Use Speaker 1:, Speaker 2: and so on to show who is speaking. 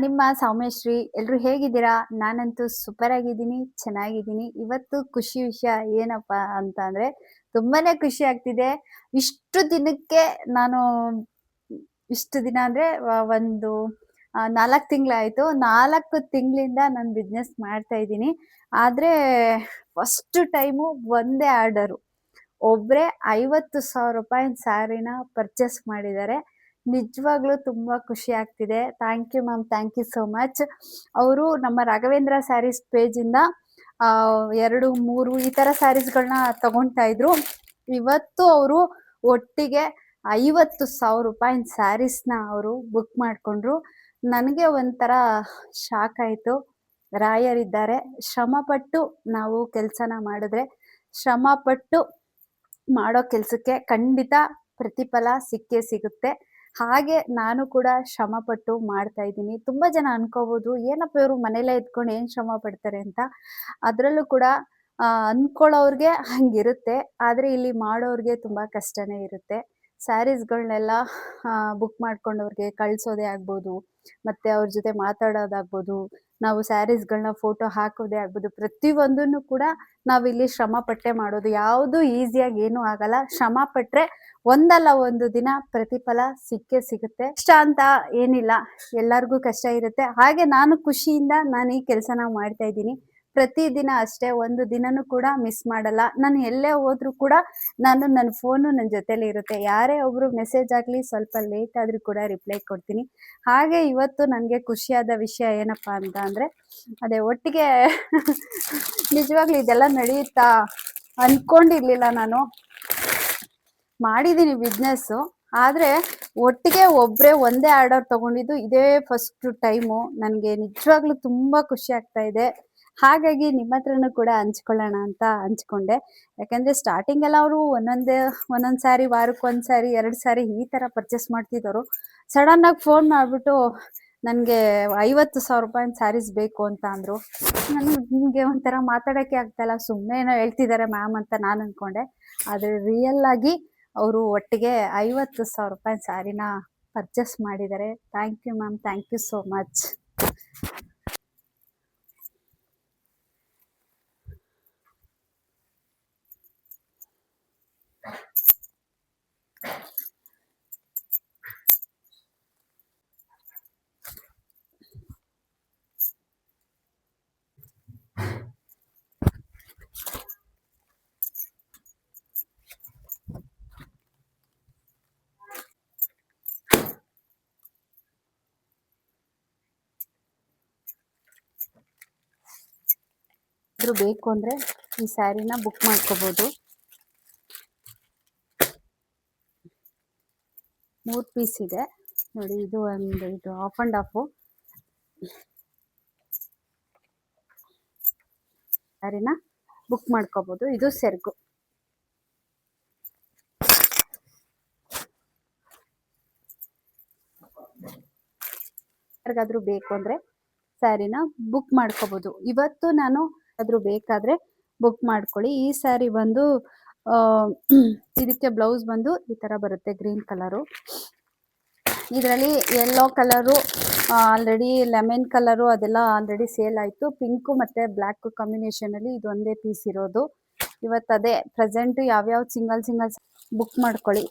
Speaker 1: ನಿಮ್ಮ ಸೌಮ್ಯಶ್ರೀ. ಎಲ್ರು ಹೇಗಿದ್ದೀರಾ? ನಾನಂತೂ ಸೂಪರ್ ಆಗಿದ್ದೀನಿ, ಚೆನ್ನಾಗಿದ್ದೀನಿ. ಇವತ್ತು ಖುಷಿ ವಿಷಯ ಏನಪ್ಪಾ ಅಂತ ಅಂದ್ರೆ, ತುಂಬಾನೇ ಖುಷಿ ಆಗ್ತಿದೆ. ಇಷ್ಟು ದಿನಕ್ಕೆ ನಾನು ಇಷ್ಟು ದಿನ ಅಂದ್ರೆ ಒಂದು 4 ತಿಂಗಳಾಯ್ತು. 4 ತಿಂಗಳಿಂದ ನಾನು ಬಿಸ್ನೆಸ್ ಮಾಡ್ತಾ ಇದ್ದೀನಿ. ಆದ್ರೆ ಫಸ್ಟ್ ಟೈಮು ಒಂದೇ ಆರ್ಡರು. ಒಬ್ರೇ ₹50,000 ಸ್ಯಾರಿನ ಪರ್ಚೇಸ್ ಮಾಡಿದ್ದಾರೆ. ನಿಜವಾಗ್ಲೂ ತುಂಬಾ ಖುಷಿ ಆಗ್ತಿದೆ. Thank you ma'am. Thank you so much. ಅವರು ನಮ್ಮ ರಾಘವೇಂದ್ರ ಸ್ಯಾರೀಸ್ ಪೇಜಿಂದ 2, 3 ಈ ತರ ಸ್ಯಾರೀಸ್‌ಗಳನ್ನ ತಗೊಂತಾ ಇದ್ರು. ಇವತ್ತು ಅವರು ಒಟ್ಟಿಗೆ ₹50,000 ಸ್ಯಾರೀಸ್‌ನ ಅವರು ಬುಕ್ ಮಾಡ್ಕೊಂಡ್ರು. ನನಗೆ ಒಂಥರ ಶಾಕ್ ಆಯ್ತು. ರಾಯರಿದ್ದಾರೆ. ಶ್ರಮಪಟ್ಟು ನಾವು ಕೆಲ್ಸನ ಮಾಡಿದ್ರೆ, ಶ್ರಮಪಟ್ಟು ಮಾಡೋ ಕೆಲ್ಸಕ್ಕೆ ಖಂಡಿತ ಪ್ರತಿಫಲ ಸಿಕ್ಕೇ ಸಿಗುತ್ತೆ. ಹಾಗೆ ನಾನು ಕೂಡ ಶ್ರಮಪಟ್ಟು ಮಾಡ್ತಾ ಇದ್ದೀನಿ. ತುಂಬಾ ಜನ ಅನ್ಕೋಬಹುದು, ಏನಪ್ಪ ಇವ್ರು ಮನೇಲೇ ಇದ್ಕೊಂಡು ಏನ್ ಶ್ರಮ ಪಡ್ತಾರೆ ಅಂತ. ಅದ್ರಲ್ಲೂ ಕೂಡ ಅನ್ಕೊಳ್ಳೋರ್ಗೆ ಹಂಗಿರುತ್ತೆ. ಆದ್ರೆ ಇಲ್ಲಿ ಮಾಡೋರ್ಗೆ ತುಂಬಾ ಕಷ್ಟನೇ ಇರುತ್ತೆ. ಸ್ಯಾರೀಸ್‌ಗಳ್ನೆಲ್ಲ ಬುಕ್ ಮಾಡ್ಕೊಂಡವ್ರಿಗೆ ಕಳ್ಸೋದೇ ಆಗ್ಬೋದು, ಮತ್ತೆ ಅವ್ರ ಜೊತೆ ಮಾತಾಡೋದಾಗ್ಬೋದು, ನಾವು ಸ್ಯಾರೀಸ್‌ಗಳ್ನ ಫೋಟೋ ಹಾಕೋದೇ ಆಗ್ಬೋದು, ಪ್ರತಿಯೊಂದನ್ನು ಕೂಡ ನಾವಿಲ್ಲಿ ಶ್ರಮ ಪಟ್ಟೆ ಮಾಡೋದು. ಯಾವುದು ಈಸಿಯಾಗಿ ಏನೂ ಆಗಲ್ಲ. ಶ್ರಮ ಪಟ್ರೆ ಒಂದಲ್ಲ ಒಂದು ದಿನ ಪ್ರತಿಫಲ ಸಿಕ್ಕೇ ಸಿಗುತ್ತೆ. ಕಷ್ಟ ಅಂತ ಏನಿಲ್ಲ, ಎಲ್ಲರಿಗೂ ಕಷ್ಟ ಇರುತ್ತೆ. ಹಾಗೆ ನಾನು ಖುಷಿಯಿಂದ ನಾನು ಈ ಕೆಲಸನ ಮಾಡ್ತಾ ಇದ್ದೀನಿ. ಪ್ರತಿದಿನ ಅಷ್ಟೇ, ಒಂದು ದಿನನೂ ಕೂಡ ಮಿಸ್ ಮಾಡಲ್ಲ. ನಾನು ಎಲ್ಲೇ ಹೋದ್ರೂ ಕೂಡ ನನ್ನ ಫೋನು ನನ್ನ ಜೊತೆಲೇ ಇರುತ್ತೆ. ಯಾರೇ ಒಬ್ರು ಮೆಸೇಜ್ ಆಗ್ಲಿ ಸ್ವಲ್ಪ ಲೇಟ್ ಆದ್ರೂ ಕೂಡ ರಿಪ್ಲೈ ಕೊಡ್ತೀನಿ. ಹಾಗೆ ಇವತ್ತು ನನಗೆ ಖುಷಿಯಾದ ವಿಷಯ ಏನಪ್ಪಾ ಅಂತ ಅಂದ್ರೆ, ಅದೇ ಒಟ್ಟಿಗೆ ನಿಜವಾಗ್ಲೂ ಇದೆಲ್ಲ ನಡೆಯುತ್ತಾ ಅನ್ಕೊಂಡಿರ್ಲಿಲ್ಲ ನಾನು. ಮಾಡಿದ್ದೀನಿ ಬಿಸ್ನೆಸ್ಸು. ಆದ್ರೆ ಒಟ್ಟಿಗೆ ಒಬ್ರೇ ಒಂದೇ ಆರ್ಡರ್ ತಗೊಂಡಿದ್ದು ಇದೇ ಫಸ್ಟ್ ಟೈಮು. ನನಗೆ ನಿಜವಾಗ್ಲೂ ತುಂಬಾ ಖುಷಿ ಆಗ್ತಾ ಇದೆ. ಹಾಗಾಗಿ ನಿಮ್ಮ ಹತ್ರನೂ ಕೂಡ ಹಂಚ್ಕೊಳ್ಳೋಣ ಅಂತ ಹಂಚ್ಕೊಂಡೆ. ಯಾಕಂದ್ರೆ ಸ್ಟಾರ್ಟಿಂಗ್ ಎಲ್ಲ ಅವರು ಒಂದೊಂದ್ ಸಾರಿ, ವಾರಕ್ಕೊಂದ್ ಸಾರಿ, 2 ಸಾರಿ ಈ ತರ ಪರ್ಚೇಸ್ ಮಾಡ್ತಿದ್ದವರು. ಸಡನ್ ಆಗಿ ಫೋನ್ ಮಾಡ್ಬಿಟ್ಟು ನನ್ಗೆ ₹50,000 ಸ್ಯಾರೀಸ್ ಬೇಕು ಅಂತ ಅಂದ್ರು. ನಿಮ್ಗೆ ಒಂಥರ ಮಾತಾಡಕ್ಕೆ ಆಗ್ತಾ ಇಲ್ಲ, ಸುಮ್ಮನೆ ಏನೋ ಹೇಳ್ತಿದ್ದಾರೆ ಮ್ಯಾಮ್ ಅಂತ ನಾನು ಅನ್ಕೊಂಡೆ. ಆದ್ರೆ ರಿಯಲ್ ಆಗಿ ಅವರು ಒಟ್ಟಿಗೆ ₹50,000 ಸ್ಯಾರಿನ ಪರ್ಚೇಸ್ ಮಾಡಿದ್ದಾರೆ. Thank you ma'am. Thank you so much. ಬೇಕು ಅಂದ್ರೆ ಈ ಸ್ಯಾರಿನ ಬುಕ್ ಮಾಡ್ಕೋಬಹುದು. 3 ಪೀಸ್ ಇದೆ ನೋಡಿ. ಇದು ಆಫ್ ಅಂಡ್ ಆಫ್ ಸ್ಯಾರಿನ ಬುಕ್ ಮಾಡ್ಕೋಬಹುದು. ಇದು ಸೆರಗು. ಯಾರಿಗಾದ್ರೂ ಬೇಕು ಅಂದ್ರೆ ಸ್ಯಾರಿನ ಬುಕ್ ಮಾಡ್ಕೋಬಹುದು. ಇವತ್ತು ನಾನು ಆದ್ರೂ ಬೇಕಾದ್ರೆ ಬುಕ್ ಮಾಡ್ಕೊಳ್ಳಿ. ಈ ಸ್ಯಾರಿ ಬಂದು ಇದಕ್ಕೆ ಬ್ಲೌಸ್ ಬಂದು ಈ ತರ ಬರುತ್ತೆ, ಗ್ರೀನ್ ಕಲರು. ಇದರಲ್ಲಿ yellow colour already, lemon colour ಅದೆಲ್ಲ ಆಲ್ರೆಡಿ ಸೇಲ್ ಆಯ್ತು. ಪಿಂಕು ಮತ್ತೆ ಬ್ಲ್ಯಾಕ್ ಕಾಂಬಿನೇಷನ್ ಅಲ್ಲಿ ಇದೊಂದೇ ಪೀಸ್ ಇರೋದು. ಇವತ್ತು ಅದೇ ಪ್ರೆಸೆಂಟ್ ಯಾವ್ಯಾವ ಸಿಂಗಲ್ ಬುಕ್ ಮಾಡ್ಕೊಳ್ಳಿ.